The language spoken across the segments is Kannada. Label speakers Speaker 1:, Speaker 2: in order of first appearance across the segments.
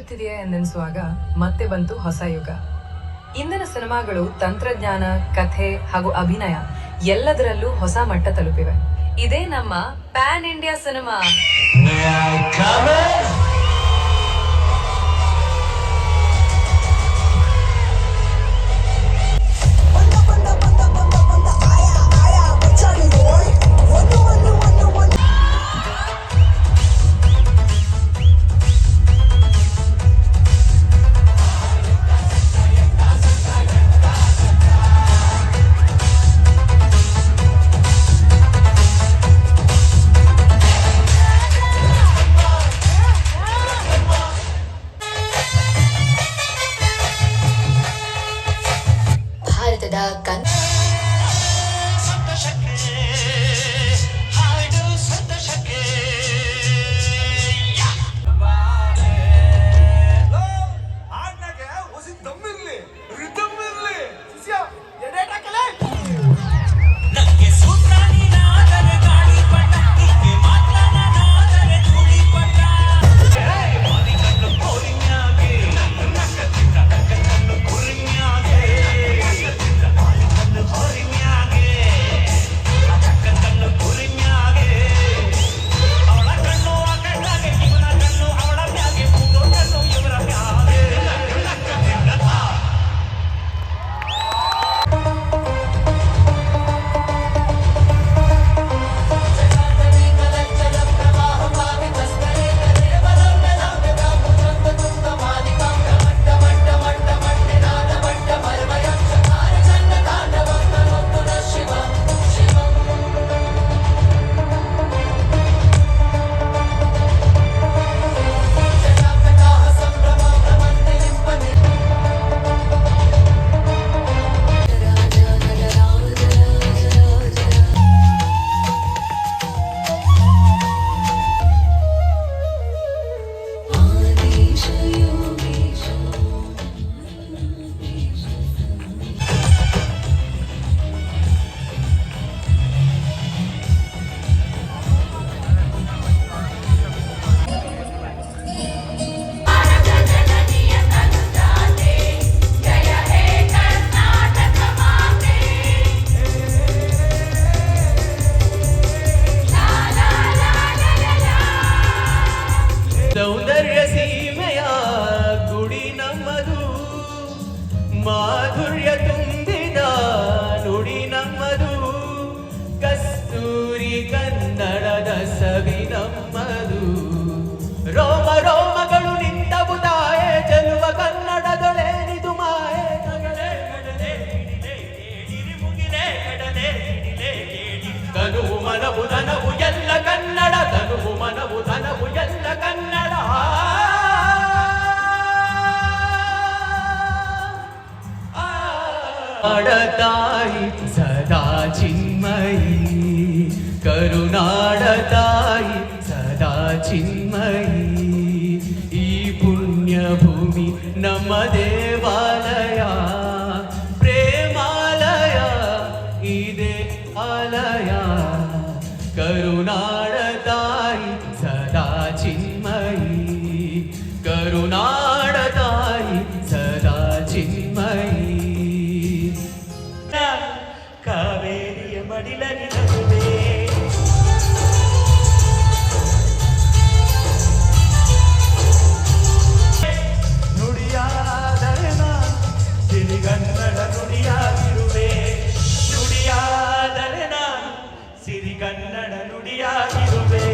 Speaker 1: ಮಿಂಚುತ್ತಿದೆಯೇ ಎಂದೆನಿಸುವಾಗ ಮತ್ತೆ ಬಂತು ಹೊಸ ಯುಗ. ಇಂದಿನ ಸಿನಿಮಾಗಳು ತಂತ್ರಜ್ಞಾನ, ಕಥೆ ಹಾಗೂ ಅಭಿನಯ ಎಲ್ಲದರಲ್ಲೂ ಹೊಸ ಮಟ್ಟ ತಲುಪಿವೆ. ಇದೇ ನಮ್ಮ ಪ್ಯಾನ್ ಇಂಡಿಯಾ ಸಿನಿಮಾ.
Speaker 2: ಭಾರತದ
Speaker 3: ಸೌಂದರ್ಯ ಸೀಮೆಯ ಗುಡಿ ನಮ್ಮದು, ಮಾಧುರ್ಯ ತುಂಬಿದ ನುಡಿ ನಮ್ಮದು, ಕಸ್ತೂರಿ ಕನ್ನಡದ ಸವಿ ನಮ್ಮದು. ರೋಮ ರೋಮಗಳು ನಿಂತವು ತಾಯೆ, ಚೆಲುವ ಕನ್ನಡದೊಳೇನಿದು ಮಾಯೆ. ತನುವು ಮನವು ಧನವು ಎಲ್ಲ ಕನ್ನಡ, ತನುವು ಮನವು ಧನವು ಎಲ್ಲ ಕನ್ನಡ. ತಾಯಿ ಸದಾ ಚಿನ್ಮಯಿ, ಕರುನಾಡ ತಾಯಿ ಸದಾ ಚಿನ್ಮಯಿ. ಈ ಪುಣ್ಯ ಭೂಮಿ ನಮ್ಮ ದೇವಾಲಯ, ಪ್ರೇಮಾಲಯ ಇದೇ ಆಲಯ. ಕರುನಾಡ ತಾಯಿ ಸದಾ ಚಿನ್ಮಯಿ, ಕರುನಾಡ ತಾಯಿ ಸದಾ ಚಿನ್ಮಯಿ. ಕಾವೇರಿಯ ಮಡಿಲಲ್ಲಿ ನಗುವೆ, ನುಡಿಯಾದರೆ ನಾನು ಸಿರಿಗನ್ನಡ ನುಡಿಯಾಗಿರುವೆ. ನುಡಿಯಾದರೆ ನಾನು ಸಿರಿಗನ್ನಡ ನುಡಿಯಾಗಿರುವೆ.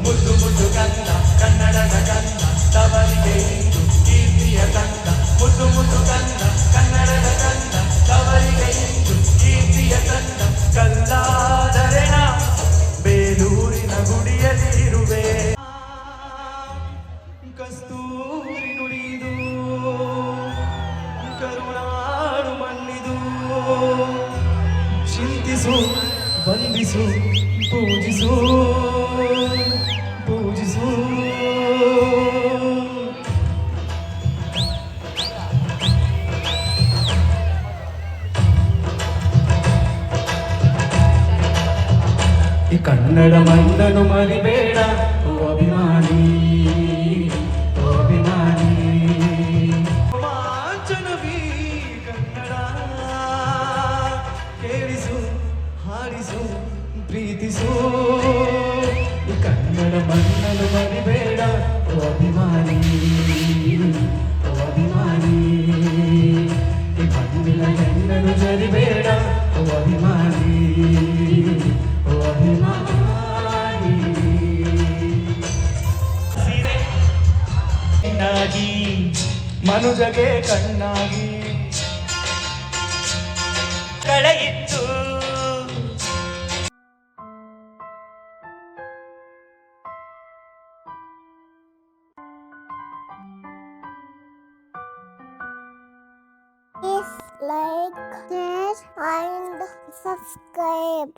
Speaker 3: ಮುದ್ದು ಮುದ್ದು ಗಂಧ ಕನ್ನಡದ ಗಂಧ, ತವರಿಗೆ ಇಂದು ಕೀರ್ತಿಯ ಗಂಧ. ಮುದ್ದು ಮುದ್ದು ಗಂಧ ಕನ್ನಡದ ಗಂಧ, ತವರಿಗೆ ಇಂದು ಕೀರ್ತಿಯ ಗಂಧ. ಕಲ್ಲಾದರೆ ನಾ ಬೇಲೂರಿನ ಗುಡಿಯಲ್ಲಿ ಇರುವೆ. ಕಸ್ತೂರಿ ನುಡಿದು ಕರುಣಾಡು ಮಣ್ಣಿದು, ಚಿಂತಿಸು ವಂದಿಸು ಪೂಜಿಸು ಪೂಜಿಸು. ಈ ಕನ್ನಡ ಮಣ್ಣನ್ನು ಮರಿಬೇಡ ಓ ಅಭಿಮಾನಿ, ಓ ಅಭಿಮಾನಿ.
Speaker 2: ಮರಿಬೇಡ ಓ ಅಭಿಮಾನಿ, ಓ ಅಭಿಮಾನಿ, ಈ ಬಂದಿಲ್ಲ ಹೆಣ್ಣನು ಜರಿಬೇಡ ಓ ಅಭಿಮಾನಿ, ಓ ಅಭಿಮಾನಿ.
Speaker 3: ಸಿರೆ ಹೆಣ್ಣಾಗಿ ಮನುಜಗೆ ಕಣ್ಣಾಗಿ ಕಳೆಯಿತ್ತು.
Speaker 4: Please like, share and subscribe.